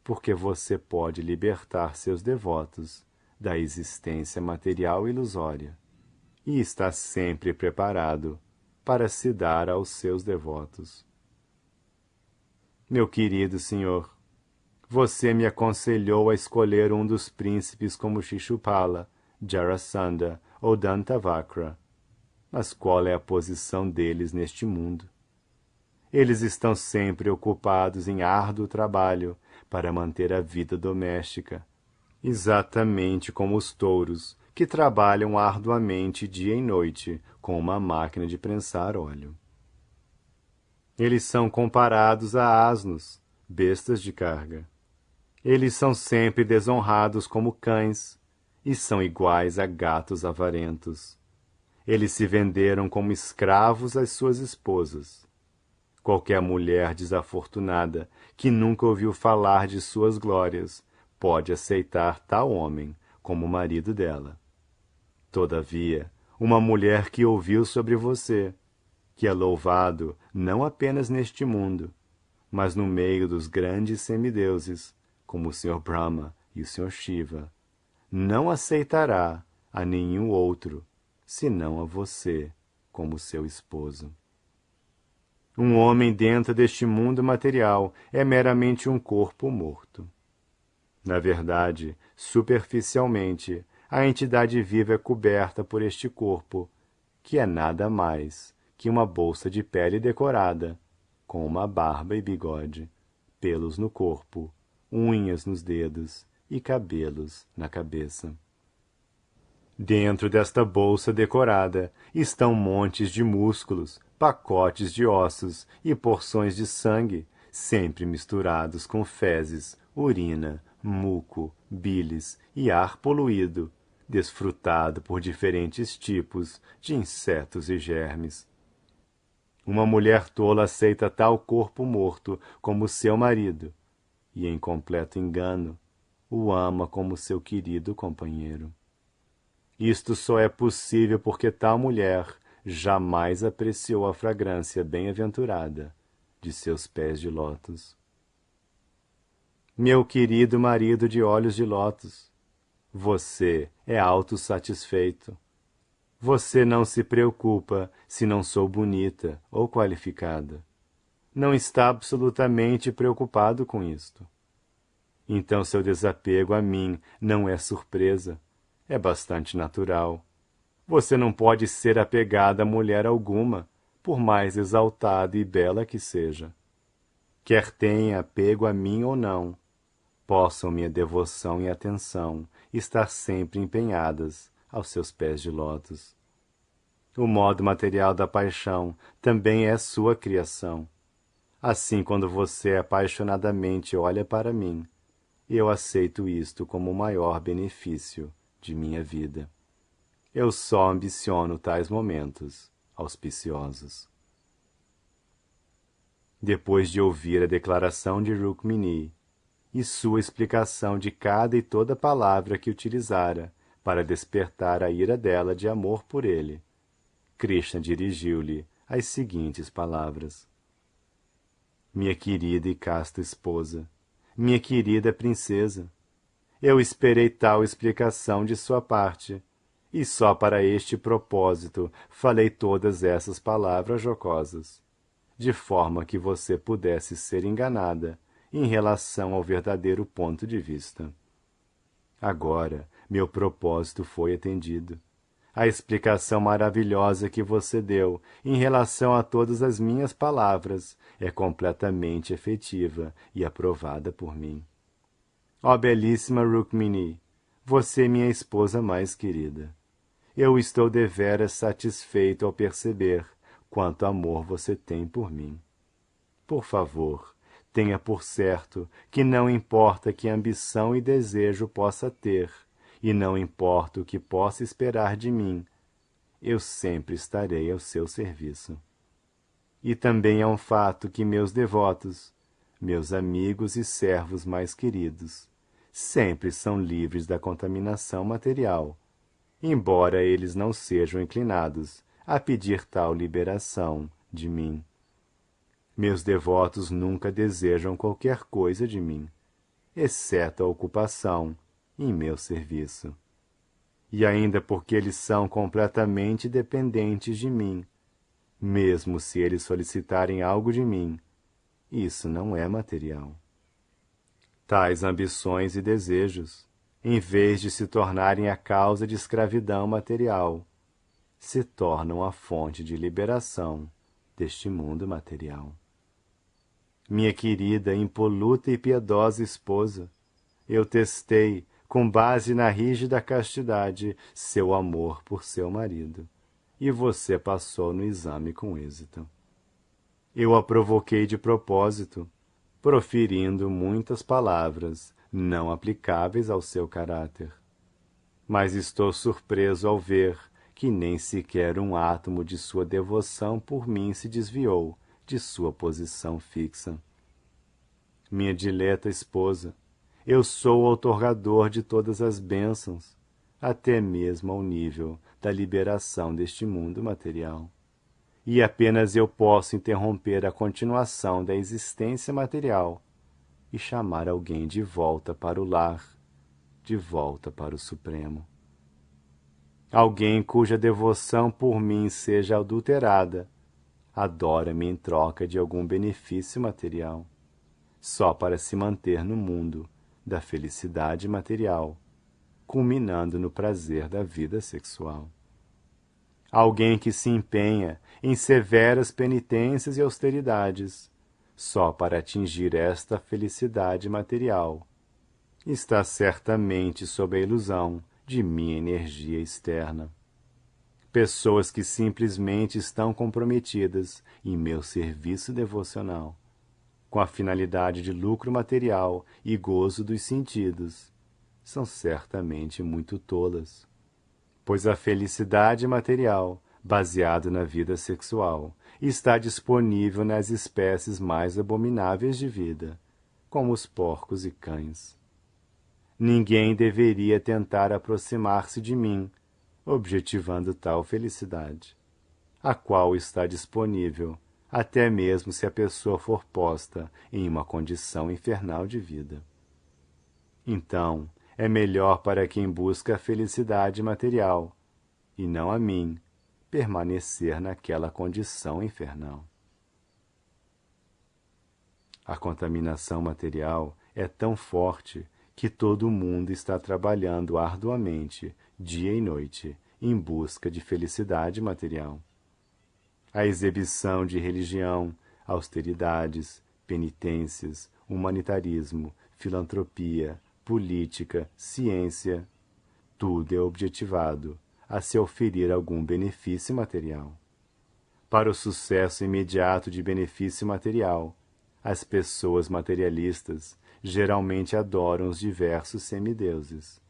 porque você pode libertar seus devotos da existência material ilusória e está sempre preparado para se dar aos seus devotos. Meu querido senhor, você me aconselhou a escolher um dos príncipes como Shishupala, Jarasandha ou Dantavakra. Mas qual é a posição deles neste mundo? Eles estão sempre ocupados em árduo trabalho para manter a vida doméstica, exatamente como os touros, que trabalham arduamente dia e noite com uma máquina de prensar óleo. Eles são comparados a asnos, bestas de carga. Eles são sempre desonrados como cães, e são iguais a gatos avarentos. Eles se venderam como escravos às suas esposas. Qualquer mulher desafortunada que nunca ouviu falar de suas glórias pode aceitar tal homem como marido dela. Todavia, uma mulher que ouviu sobre você, que é louvado não apenas neste mundo, mas no meio dos grandes semideuses, como o Sr. Brahma e o Sr. Shiva, não aceitará a nenhum outro, senão a você, como seu esposo. Um homem dentro deste mundo material é meramente um corpo morto. Na verdade, superficialmente, a entidade viva é coberta por este corpo, que é nada mais que uma bolsa de pele decorada, com uma barba e bigode, pelos no corpo, unhas nos dedos e cabelos na cabeça. Dentro desta bolsa decorada estão montes de músculos, pacotes de ossos e porções de sangue, sempre misturados com fezes, urina, muco, bilis e ar poluído, desfrutado por diferentes tipos de insetos e germes. Uma mulher tola aceita tal corpo morto como seu marido, e, em completo engano, o ama como seu querido companheiro. Isto só é possível porque tal mulher jamais apreciou a fragrância bem-aventurada de seus pés de lótus. Meu querido marido de olhos de lótus, você é autossatisfeito. Você não se preocupa se não sou bonita ou qualificada. Não está absolutamente preocupado com isto. Então seu desapego a mim não é surpresa. É bastante natural. Você não pode ser apegada a mulher alguma, por mais exaltada e bela que seja. Quer tenha apego a mim ou não, possam minha devoção e atenção estar sempre empenhadas aos seus pés de lótus. O modo material da paixão também é sua criação. Assim, quando você apaixonadamente olha para mim, eu aceito isto como o maior benefício de minha vida. Eu só ambiciono tais momentos auspiciosos. Depois de ouvir a declaração de Rukmini e sua explicação de cada e toda palavra que utilizara para despertar a ira dela de amor por ele, Krishna dirigiu-lhe as seguintes palavras: Minha querida e casta esposa, minha querida princesa, eu esperei tal explicação de sua parte, e só para este propósito falei todas essas palavras jocosas, de forma que você pudesse ser enganada em relação ao verdadeiro ponto de vista. Agora, meu propósito foi atendido. A explicação maravilhosa que você deu em relação a todas as minhas palavras é completamente efetiva e aprovada por mim. Ó belíssima Rukmini, você é minha esposa mais querida. Eu estou deveras satisfeito ao perceber quanto amor você tem por mim. Por favor, tenha por certo que não importa que ambição e desejo possa ter, e não importa o que possa esperar de mim, eu sempre estarei ao seu serviço. E também é um fato que meus devotos, meus amigos e servos mais queridos, sempre são livres da contaminação material, embora eles não sejam inclinados a pedir tal liberação de mim. Meus devotos nunca desejam qualquer coisa de mim, exceto a ocupação em meu serviço. E ainda porque eles são completamente dependentes de mim, mesmo se eles solicitarem algo de mim, isso não é material. Tais ambições e desejos, em vez de se tornarem a causa de escravidão material, se tornam a fonte de liberação deste mundo material. Minha querida, impoluta e piedosa esposa, eu testei, com base na rígida castidade, seu amor por seu marido, e você passou no exame com êxito. Eu a provoquei de propósito, proferindo muitas palavras não aplicáveis ao seu caráter. Mas estou surpreso ao ver que nem sequer um átomo de sua devoção por mim se desviou de sua posição fixa. Minha dileta esposa, eu sou o outorgador de todas as bênçãos, até mesmo ao nível da liberação deste mundo material. E apenas eu posso interromper a continuação da existência material e chamar alguém de volta para o lar, de volta para o Supremo. Alguém cuja devoção por mim seja adulterada, adora-me em troca de algum benefício material, só para se manter no mundo da felicidade material, culminando no prazer da vida sexual. Alguém que se empenha em severas penitências e austeridades, só para atingir esta felicidade material, está certamente sob a ilusão de minha energia externa. Pessoas que simplesmente estão comprometidas em meu serviço devocional, com a finalidade de lucro material e gozo dos sentidos, são certamente muito tolas, pois a felicidade material, baseada na vida sexual, está disponível nas espécies mais abomináveis de vida, como os porcos e cães. Ninguém deveria tentar aproximar-se de mim, objetivando tal felicidade, a qual está disponível, até mesmo se a pessoa for posta em uma condição infernal de vida. Então, é melhor para quem busca a felicidade material, e não a mim, permanecer naquela condição infernal. A contaminação material é tão forte que todo mundo está trabalhando arduamente, dia e noite, em busca de felicidade material. A exibição de religião, austeridades, penitências, humanitarismo, filantropia, política, ciência, tudo é objetivado a se oferir algum benefício material. Para o sucesso imediato de benefício material, as pessoas materialistas geralmente adoram os diversos semideuses,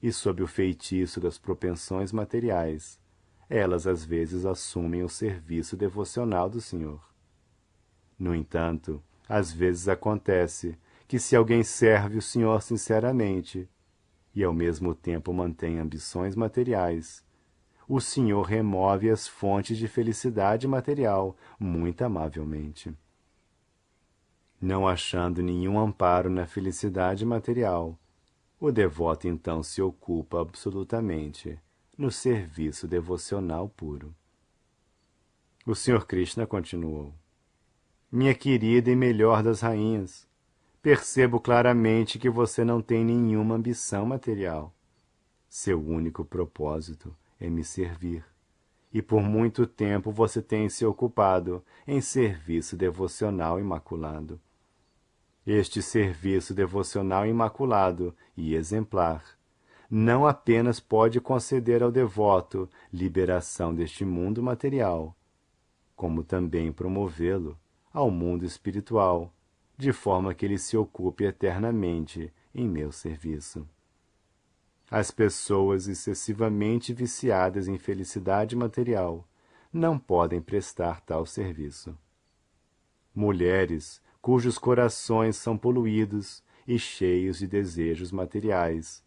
e sob o feitiço das propensões materiais, elas às vezes assumem o serviço devocional do Senhor. No entanto, às vezes acontece que se alguém serve o Senhor sinceramente e ao mesmo tempo mantém ambições materiais, o Senhor remove as fontes de felicidade material muito amavelmente. Não achando nenhum amparo na felicidade material, o devoto então se ocupa absolutamente no serviço devocional puro. O Sr. Krishna continuou: Minha querida e melhor das rainhas, percebo claramente que você não tem nenhuma ambição material. Seu único propósito é me servir. E por muito tempo você tem se ocupado em serviço devocional imaculado. Este serviço devocional imaculado e exemplar não apenas pode conceder ao devoto liberação deste mundo material, como também promovê-lo ao mundo espiritual, de forma que ele se ocupe eternamente em meu serviço. As pessoas excessivamente viciadas em felicidade material não podem prestar tal serviço. Mulheres cujos corações são poluídos e cheios de desejos materiais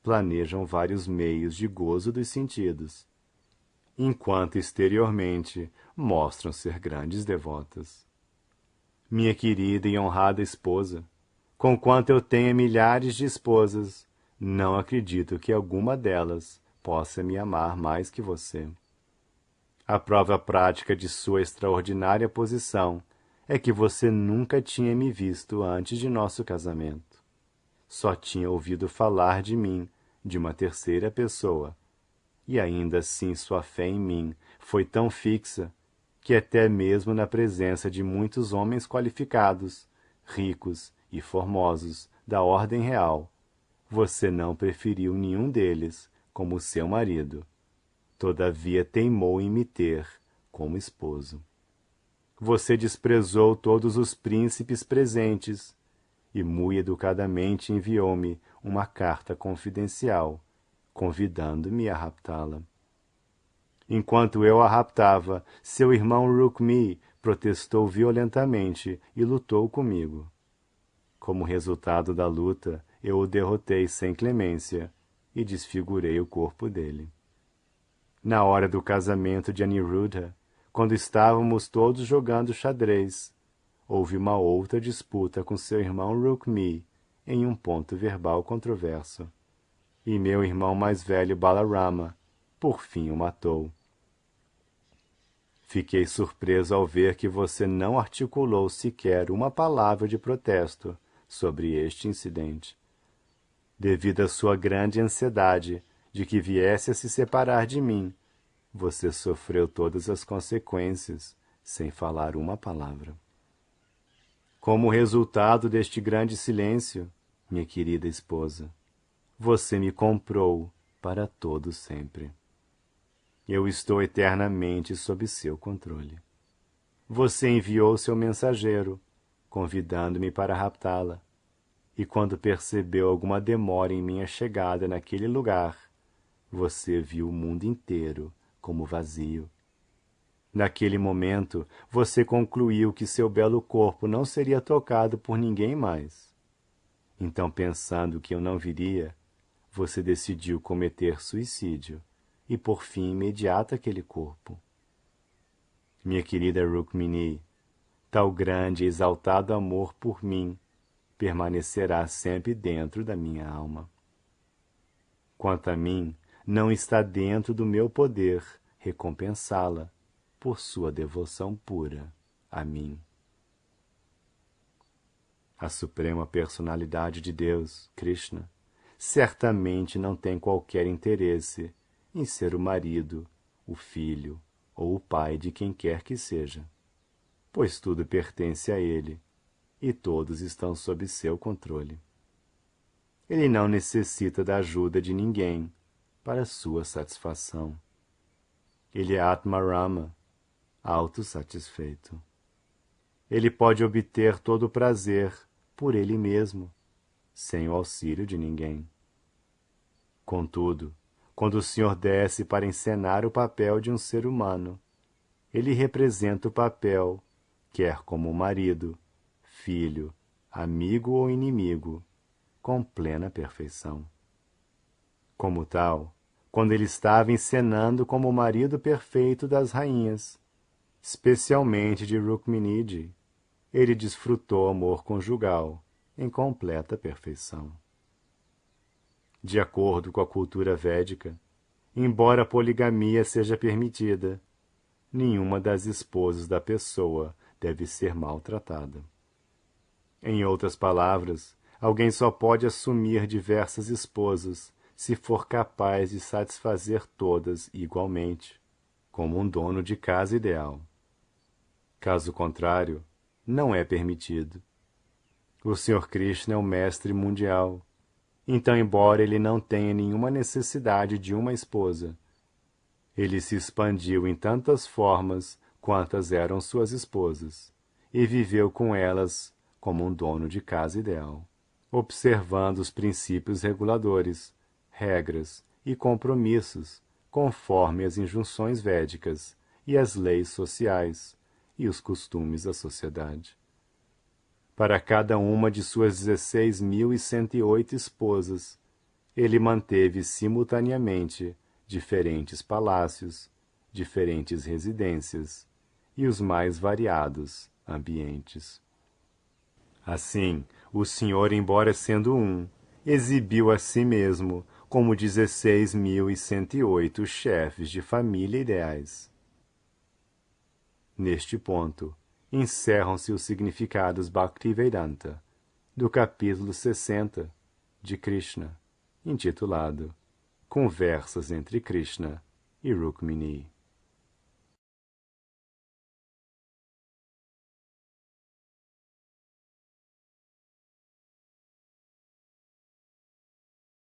planejam vários meios de gozo dos sentidos, enquanto exteriormente mostram ser grandes devotas. Minha querida e honrada esposa, conquanto eu tenha milhares de esposas, não acredito que alguma delas possa me amar mais que você. A prova prática de sua extraordinária posição é que você nunca tinha me visto antes de nosso casamento. Só tinha ouvido falar de mim, de uma terceira pessoa, e ainda assim sua fé em mim foi tão fixa que até mesmo na presença de muitos homens qualificados, ricos e formosos da ordem real, você não preferiu nenhum deles como seu marido. Todavia teimou em me ter como esposo. Você desprezou todos os príncipes presentes e muito educadamente enviou-me uma carta confidencial, convidando-me a raptá-la. Enquanto eu a raptava, seu irmão Rukmi protestou violentamente e lutou comigo. Como resultado da luta, eu o derrotei sem clemência e desfigurei o corpo dele. Na hora do casamento de Aniruddha, quando estávamos todos jogando xadrez, houve uma outra disputa com seu irmão Rukmi em um ponto verbal controverso. E meu irmão mais velho Balarama, por fim, o matou. Fiquei surpreso ao ver que você não articulou sequer uma palavra de protesto sobre este incidente. Devido à sua grande ansiedade de que viesse a se separar de mim, você sofreu todas as consequências sem falar uma palavra. Como resultado deste grande silêncio, minha querida esposa, você me comprou para todo sempre. Eu estou eternamente sob seu controle. Você enviou seu mensageiro, convidando-me para raptá-la, e quando percebeu alguma demora em minha chegada naquele lugar, você viu o mundo inteiro como vazio. Naquele momento, você concluiu que seu belo corpo não seria tocado por ninguém mais. Então, pensando que eu não viria, você decidiu cometer suicídio e por fim imediato aquele corpo. Minha querida Rukmini, tal grande e exaltado amor por mim permanecerá sempre dentro da minha alma. Quanto a mim, não está dentro do meu poder recompensá-la por sua devoção pura a mim. A suprema personalidade de Deus, Krishna, certamente não tem qualquer interesse em ser o marido, o filho ou o pai de quem quer que seja, pois tudo pertence a ele e todos estão sob seu controle. Ele não necessita da ajuda de ninguém para sua satisfação. Ele é Atmarama, autossatisfeito. Ele pode obter todo o prazer por ele mesmo, sem o auxílio de ninguém. Contudo, quando o Senhor desce para encenar o papel de um ser humano, ele representa o papel, quer como marido, filho, amigo ou inimigo, com plena perfeição. Como tal, quando ele estava encenando como o marido perfeito das rainhas, especialmente de Rukminiji, ele desfrutou amor conjugal em completa perfeição. De acordo com a cultura védica, embora a poligamia seja permitida, nenhuma das esposas da pessoa deve ser maltratada. Em outras palavras, alguém só pode assumir diversas esposas se for capaz de satisfazer todas igualmente, como um dono de casa ideal. Caso contrário, não é permitido. O Sr. Krishna é o mestre mundial. Então, embora ele não tenha nenhuma necessidade de uma esposa, ele se expandiu em tantas formas quantas eram suas esposas, e viveu com elas como um dono de casa ideal, observando os princípios reguladores, regras e compromissos, conforme as injunções védicas e as leis sociais e os costumes da sociedade. Para cada uma de suas 16.108 esposas, ele manteve simultaneamente diferentes palácios, diferentes residências e os mais variados ambientes. Assim, o Senhor, embora sendo um, exibiu a si mesmo como 16.108 chefes de família ideais. Neste ponto, encerram-se os significados Bhaktivedanta, do capítulo 60 de Krishna, intitulado Conversas entre Krishna e Rukmini.